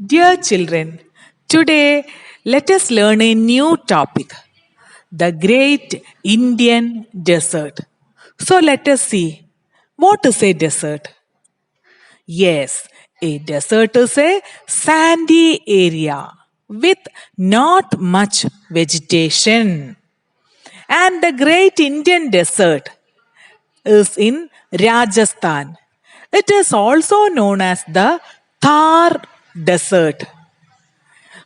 Dear children, today let us learn a new topic, the Great Indian Desert. So let us see, what is a desert? Yes, a desert is a sandy area with not much vegetation. And the Great Indian Desert is in Rajasthan. It is also known as the Thar Desert.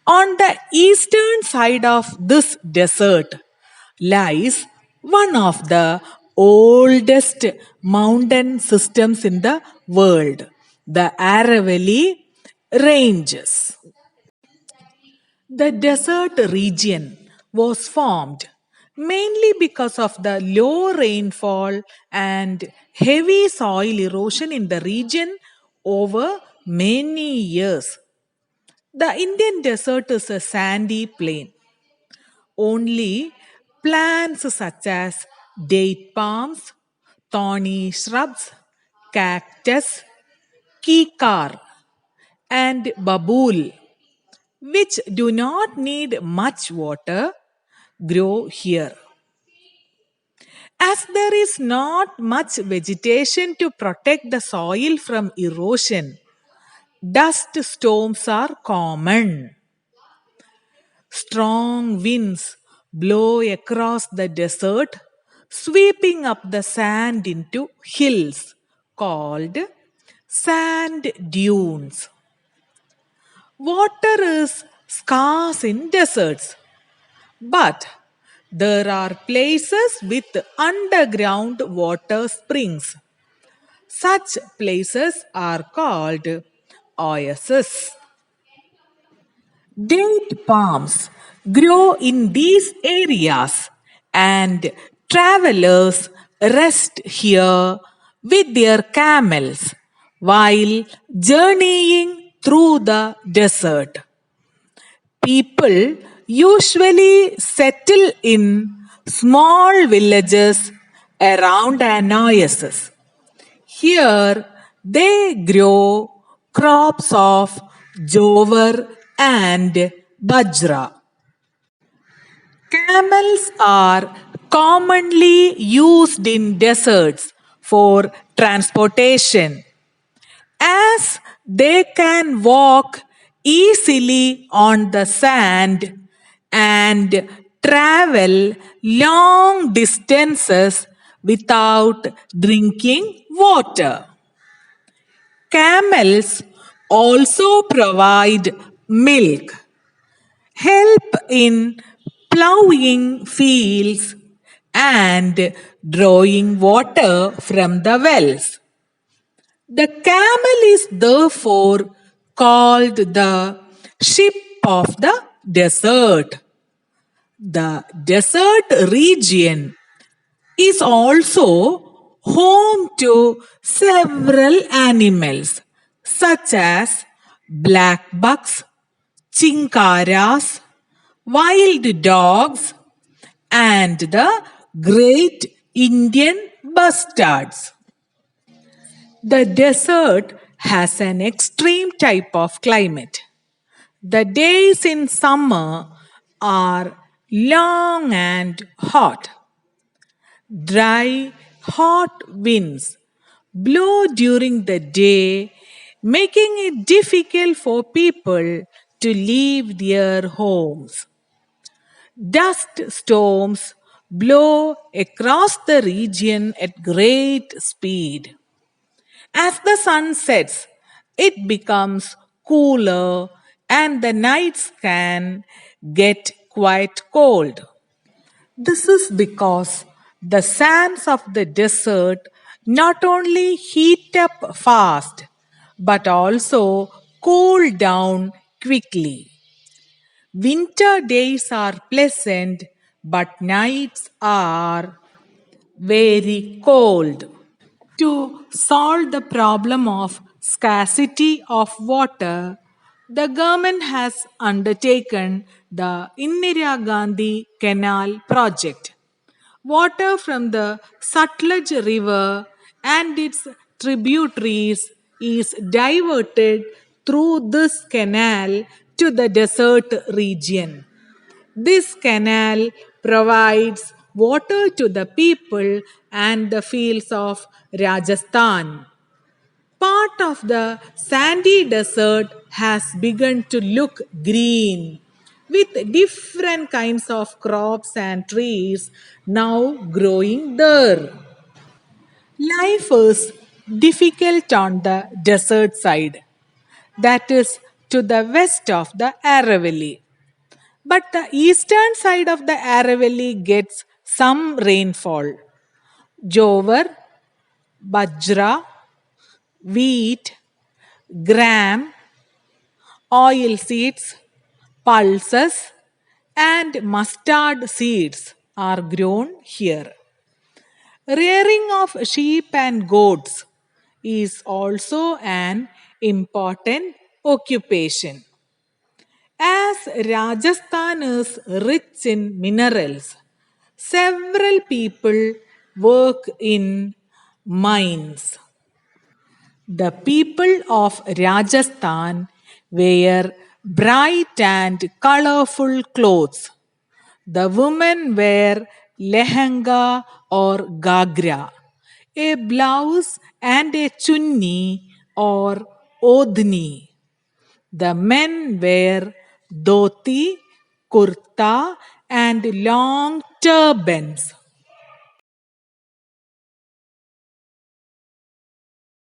On the eastern side of this desert lies one of the oldest mountain systems in the world, the Aravalli Ranges. The desert region was formed mainly because of the low rainfall and heavy soil erosion in the region over many years. The Indian desert is a sandy plain. Only plants such as date palms, thorny shrubs, cactus, kikar, and babool, which do not need much water, grow here. As there is not much vegetation to protect the soil from erosion, dust storms are common. Strong winds blow across the desert, sweeping up the sand into hills called sand dunes. Water is scarce in deserts, but there are places with underground water springs. Such places are called oases. Date palms grow in these areas, and travelers rest here with their camels while journeying through the desert. People usually settle in small villages around an oasis. Here they grow crops of jowar and bajra. Camels are commonly used in deserts for transportation as they can walk easily on the sand and travel long distances without drinking water. Camels also provide milk, help in plowing fields, and drawing water from the wells. The camel is therefore called the ship of the desert. The desert region is also home to several animals such as black bucks, chinkaras, wild dogs, and the great Indian bustards. The desert has an extreme type of climate. The days in summer are long and hot. Dry, hot winds blow during the day, making it difficult for people to leave their homes. Dust storms blow across the region at great speed. As the sun sets, it becomes cooler and the nights can get quite cold. This is because the sands of the desert not only heat up fast but also cool down quickly. Winter days are pleasant, but nights are very cold. To solve the problem of scarcity of water, the government has undertaken the Indira Gandhi Canal project. Water from the Sutlej River and its tributaries is diverted through this canal to the desert region. This canal provides water to the people and the fields of Rajasthan. Part of the sandy desert has begun to look green with different kinds of crops and trees now growing there. Life is difficult on the desert side, that is to the west of the Aravalli. But the eastern side of the Aravalli gets some rainfall. Jowar, bajra, wheat, gram, oil seeds, pulses, and mustard seeds are grown here. Rearing of sheep and goats is also an important occupation. As Rajasthan is rich in minerals, several people work in mines. The people of Rajasthan wear bright and colorful clothes. The women wear lehenga or gagra, a blouse and a chunni or odhni. The men wear dhoti, kurta, and long turbans.